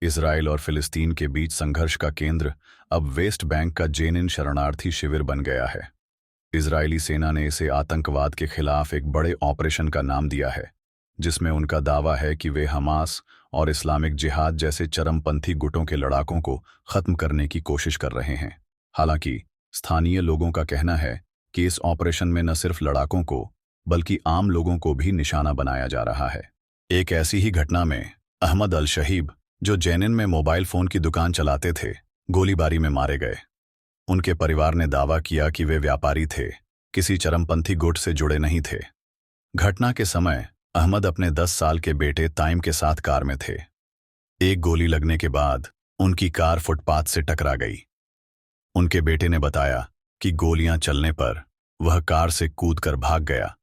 Israel और फिलिस्तीन के बीच संघर्ष का केंद्र अब वेस्ट बैंक का जेनिन शरणार्थी शिविर बन गया है। इजरायली सेना ने इसे आतंकवाद के खिलाफ एक बड़े ऑपरेशन का नाम दिया है, जिसमें उनका दावा है कि वे हमास और इस्लामिक जिहाद जैसे चरमपंथी गुटों के लड़ाकों को खत्म करने की कोशिश कर रहे हैं। हालांकि स्थानीय लोगों का कहना है कि इस ऑपरेशन में न सिर्फ लड़ाकों को बल्कि आम लोगों को भी निशाना बनाया जा रहा है। एक ऐसी ही घटना में अहमद अल शहीब, जो जेनिन में मोबाइल फोन की दुकान चलाते थे, गोलीबारी में मारे गए। उनके परिवार ने दावा किया कि वे व्यापारी थे, किसी चरमपंथी गुट से जुड़े नहीं थे। घटना के समय अहमद अपने 10 साल के बेटे ताइम के साथ कार में थे। एक गोली लगने के बाद उनकी कार फुटपाथ से टकरा गई। उनके बेटे ने बताया कि गोलियां चलने पर वह कार से कूदकर भाग गया,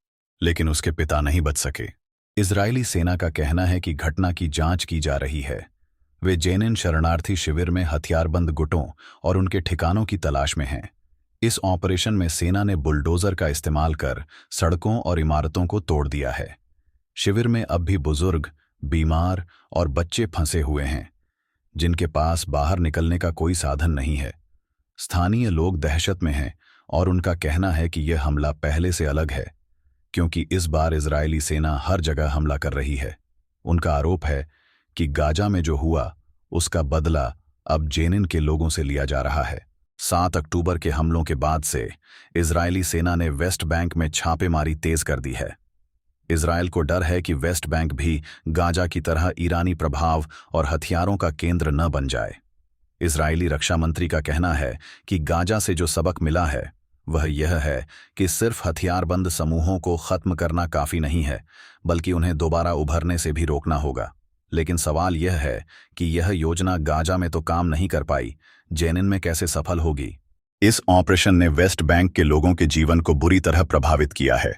लेकिन उसके पिता नहीं बच सके। इजरायली सेना का कहना है कि घटना की जांच की जा रही है। वे जेनिन शरणार्थी शिविर में हथियारबंद गुटों और उनके ठिकानों की तलाश में हैं। इस ऑपरेशन में सेना ने बुलडोजर का इस्तेमाल कर सड़कों और इमारतों को तोड़ दिया है। शिविर में अब भी बुजुर्ग, बीमार और बच्चे फंसे हुए हैं, जिनके पास बाहर निकलने का कोई साधन नहीं है। स्थानीय लोग दहशत में हैं और उनका कहना है कि यह हमला पहले से अलग है, क्योंकि इस बार इजरायली सेना हर जगह हमला कर रही है। उनका आरोप है कि गाजा में जो हुआ उसका बदला अब जेनिन के लोगों से लिया जा रहा है। 7 अक्टूबर के हमलों के बाद से इजरायली सेना ने वेस्ट बैंक में छापेमारी तेज कर दी है। इजरायल को डर है कि वेस्ट बैंक भी गाजा की तरह ईरानी प्रभाव और हथियारों का केंद्र न बन जाए। इजरायली रक्षा मंत्री का कहना है कि गाजा से जो सबक मिला है वह यह है कि सिर्फ हथियारबंद समूहों को खत्म करना काफी नहीं है, बल्कि उन्हें दोबारा उभरने से भी रोकना होगा। लेकिन सवाल यह है कि यह योजना गाजा में तो काम नहीं कर पाई, जेनिन में कैसे सफल होगी? इस ऑपरेशन ने वेस्ट बैंक के लोगों के जीवन को बुरी तरह प्रभावित किया है।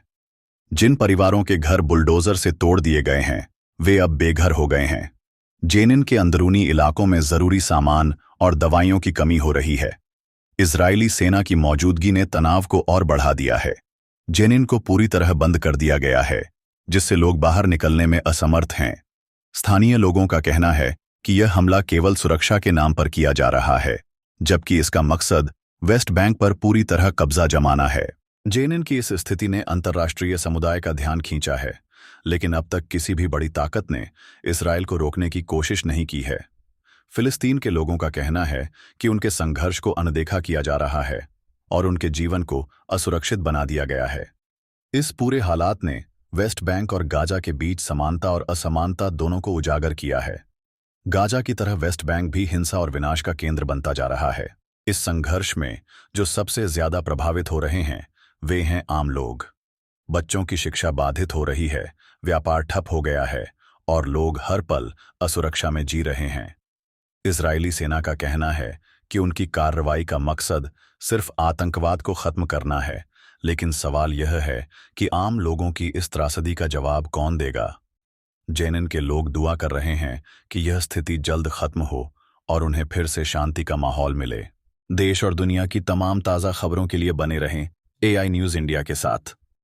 जिन परिवारों के घर बुलडोजर से तोड़ दिए गए हैं, वे अब बेघर हो गए हैं। जेनिन के अंदरूनी इलाकों में जरूरी सामान और दवाइयों की कमी हो रही है। इजरायली सेना की मौजूदगी ने तनाव को और बढ़ा दिया है। जेनिन को पूरी तरह बंद कर दिया गया है, जिससे लोग बाहर निकलने में असमर्थ हैं। स्थानीय लोगों का कहना है कि यह हमला केवल सुरक्षा के नाम पर किया जा रहा है, जबकि इसका मकसद वेस्ट बैंक पर पूरी तरह कब्जा जमाना है। जेनिन की इस स्थिति ने अंतर्राष्ट्रीय समुदाय का ध्यान खींचा है, लेकिन अब तक किसी भी बड़ी ताकत ने इसराइल को रोकने की कोशिश नहीं की है। फिलिस्तीन के लोगों का कहना है कि उनके संघर्ष को अनदेखा किया जा रहा है और उनके जीवन को असुरक्षित बना दिया गया है। इस पूरे हालात ने वेस्ट बैंक और गाजा के बीच समानता और असमानता दोनों को उजागर किया है। गाजा की तरह वेस्ट बैंक भी हिंसा और विनाश का केंद्र बनता जा रहा है। इस संघर्ष में जो सबसे ज्यादा प्रभावित हो रहे हैं वे हैं आम लोग। बच्चों की शिक्षा बाधित हो रही है, व्यापार ठप हो गया है और लोग हर पल असुरक्षा में जी रहे हैं। इजरायली सेना का कहना है कि उनकी कार्रवाई का मकसद सिर्फ आतंकवाद को खत्म करना है, लेकिन सवाल यह है कि आम लोगों की इस त्रासदी का जवाब कौन देगा? जेनिन के लोग दुआ कर रहे हैं कि यह स्थिति जल्द खत्म हो और उन्हें फिर से शांति का माहौल मिले। देश और दुनिया की तमाम ताज़ा खबरों के लिए बने रहें एआई न्यूज़ इंडिया के साथ।